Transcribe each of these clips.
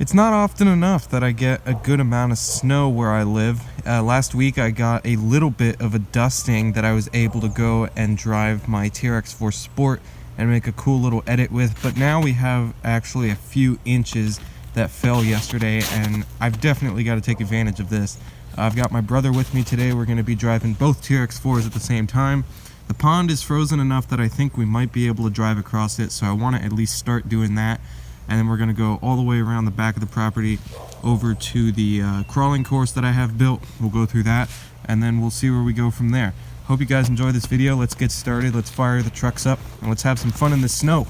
It's not often enough that I get a good amount of snow where I live. Last week I got a little bit of a dusting that I was able to go and drive my TRX-4 Sport and make a cool little edit with, but now we have actually a few inches that fell yesterday, and I've definitely got to take advantage of this. I've got my brother with me today. We're going to be driving both TRX-4s at the same time. The pond is frozen enough that I think we might be able to drive across it, so I want to at least start doing that. And then we're going to go all the way around the back of the property over to the crawling course that I have built. We'll go through that, and then we'll see where we go from there. Hope you guys enjoy this video. Let's get started. Let's fire the trucks up, and let's have some fun in the snow.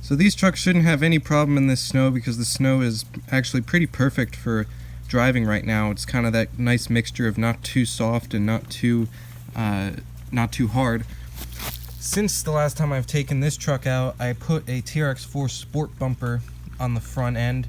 So these trucks shouldn't have any problem in this snow because the snow is actually pretty perfect for driving right now. It's kind of that nice mixture of not too soft and not too hard. Since the last time I've taken this truck out, I put a TRX-4 Sport bumper on the front end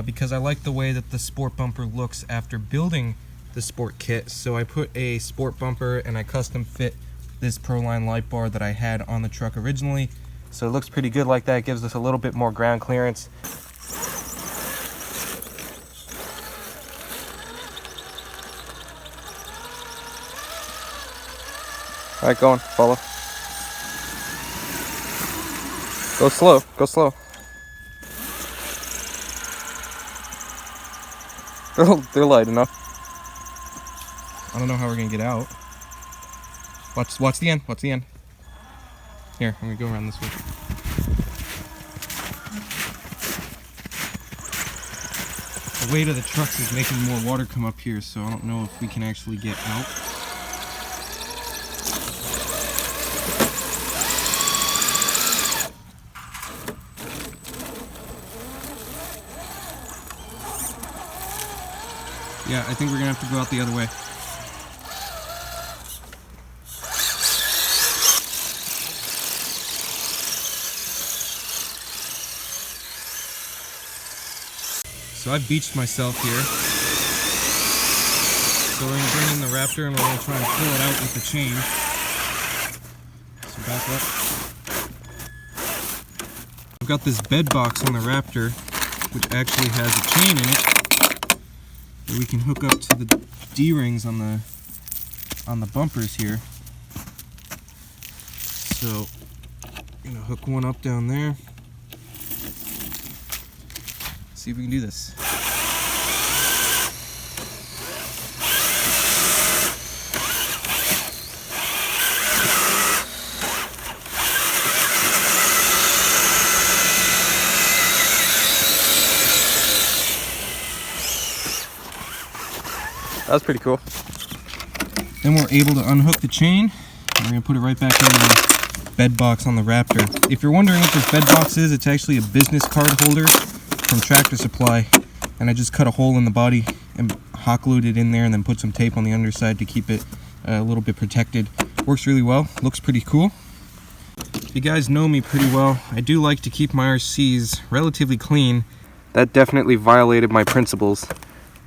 because I like the way that the Sport bumper looks after building the Sport kit. So I put a Sport bumper and I custom fit this Proline light bar that I had on the truck originally. So it looks pretty good like that. It gives us a little bit more ground clearance. All right, go on, follow. Go slow, go slow. They're light enough. I don't know how we're gonna get out. Watch the end, watch the end. Here, I'm gonna go around this way. The weight of the trucks is making more water come up here, so I don't know if we can actually get out. Yeah, I think we're gonna have to go out the other way. So I've beached myself here. So we're gonna bring in the Raptor and we're gonna try and pull it out with the chain. So back up. I've got this bed box on the Raptor, which actually has a chain in it. We can hook up to the D-rings on the bumpers here. So I'm gonna hook one up down there. See if we can do this. That was pretty cool. Then we're able to unhook the chain, and we're gonna put it right back in the bed box on the Raptor. If you're wondering what this bed box is, it's actually a business card holder from Tractor Supply, and I just cut a hole in the body and hot glued it in there, and then put some tape on the underside to keep it a little bit protected. Works really well. Looks pretty cool. You guys know me pretty well. I do like to keep my RCs relatively clean. That definitely violated my principles,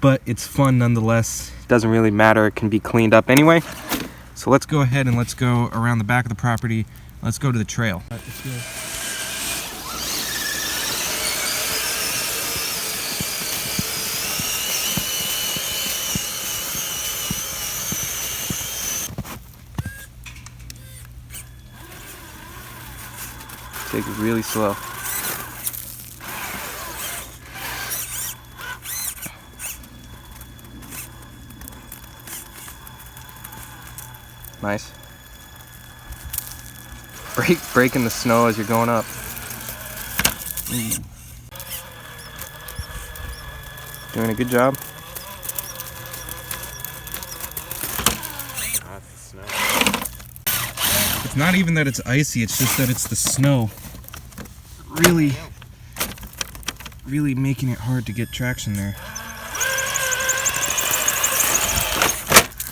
but it's fun nonetheless. It doesn't really matter, it can be cleaned up anyway. So let's go ahead and let's go around the back of the property. Let's go to the trail. All right, let's go. Take it really slow. Nice. Break in the snow as you're going up. Doing a good job. That's the snow. It's not even that it's icy, it's just that it's the snow. Really making it hard to get traction there.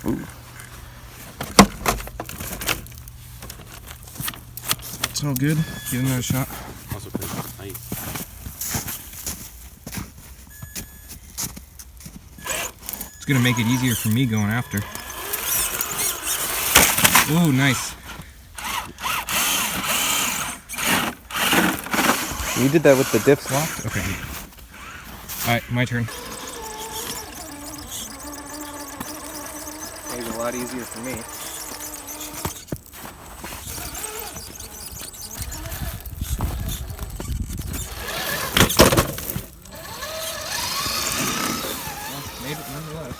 Ooh. It's all good. Give it another shot. Also pretty tight. It's gonna make it easier for me going after. Oh, nice. You did that with the dips locked? Okay. Alright, my turn. Made it a lot easier for me. Well, made it nonetheless.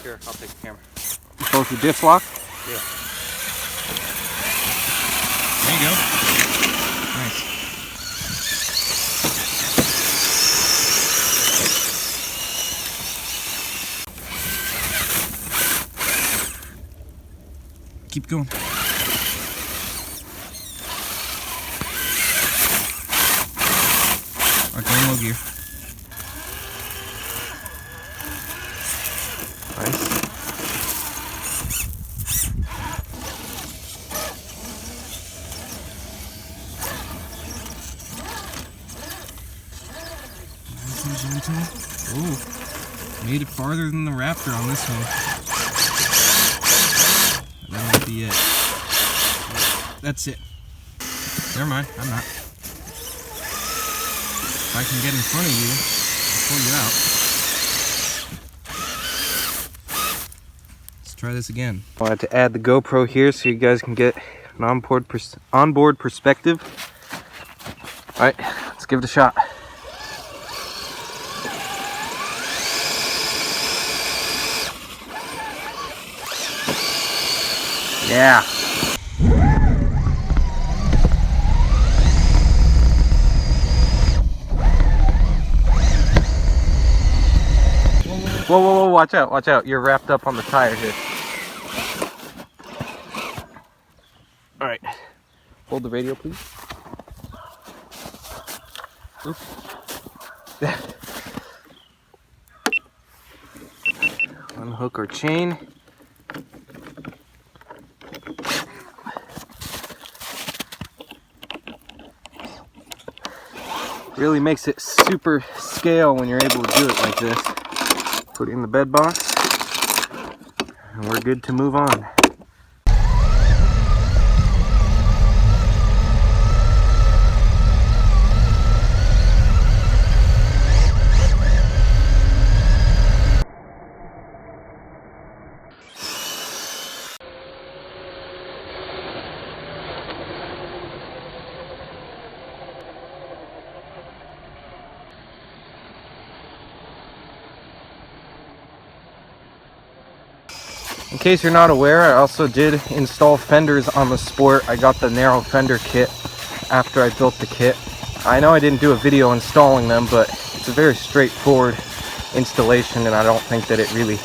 Here, I'll take the camera. Both the diff lock? Yeah. There you go. Nice. Keep going. Alright, going low gear. Nice. Nice and gentle. Ooh, made it farther than the Raptor on this one. That might be it. That's it. Never mind, I'm not. If I can get in front of you, I'll pull you out. Let's try this again. I wanted to add the GoPro here so you guys can get an onboard perspective. Alright, let's give it a shot. Yeah. Whoa, whoa, whoa, watch out, watch out. You're wrapped up on the tire here. Alright. Hold the radio, please. Oops. Unhook our chain. Really makes it super scale when you're able to do it like this. Put it in the bed box, and we're good to move on. In case you're not aware, I also did install fenders on the Sport. I got the narrow fender kit after I built the kit. I know I didn't do a video installing them, but it's a very straightforward installation, and I don't think that it really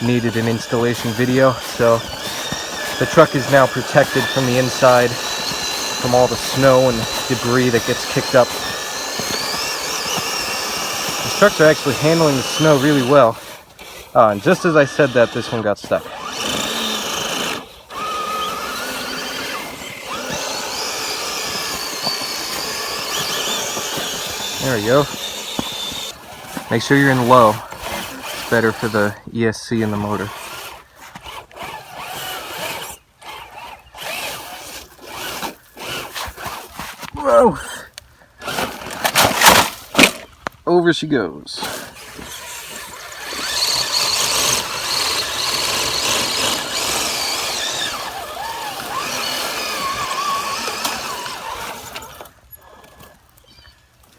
needed an installation video. So the truck is now protected from the inside from all the snow and debris that gets kicked up. These trucks are actually handling the snow really well. And just as I said that, this one got stuck. There we go. Make sure you're in low. It's better for the ESC in the motor. Whoa! Over she goes.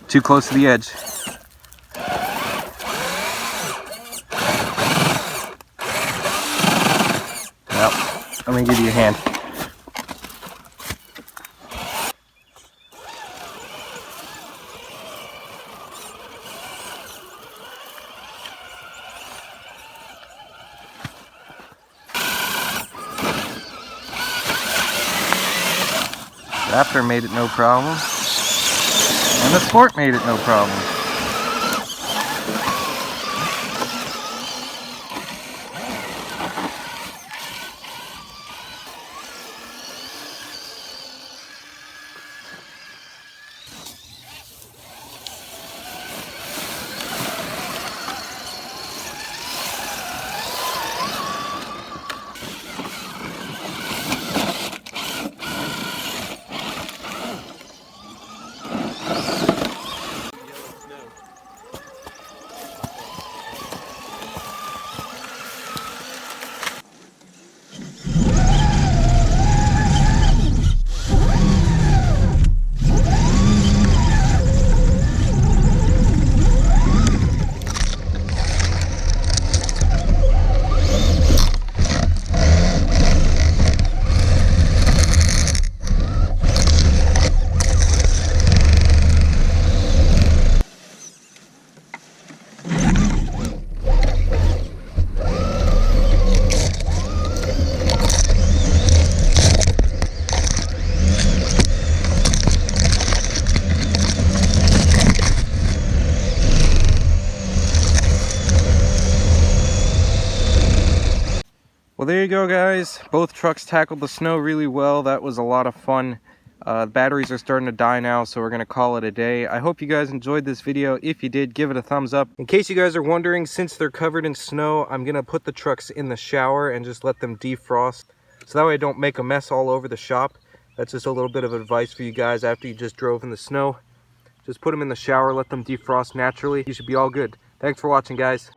Too close to the edge. Well, let me give you a hand. Raptor made it no problem. And the Sport made it no problem. Well, there you go, guys. Both trucks tackled the snow really well. That was a lot of fun. The batteries are starting to die now, so we're going to call it a day. I hope you guys enjoyed this video. If you did, give it a thumbs up. In case you guys are wondering, since they're covered in snow, I'm going to put the trucks in the shower and just let them defrost. So that way I don't make a mess all over the shop. That's just a little bit of advice for you guys after you just drove in the snow. Just put them in the shower, let them defrost naturally. You should be all good. Thanks for watching, guys.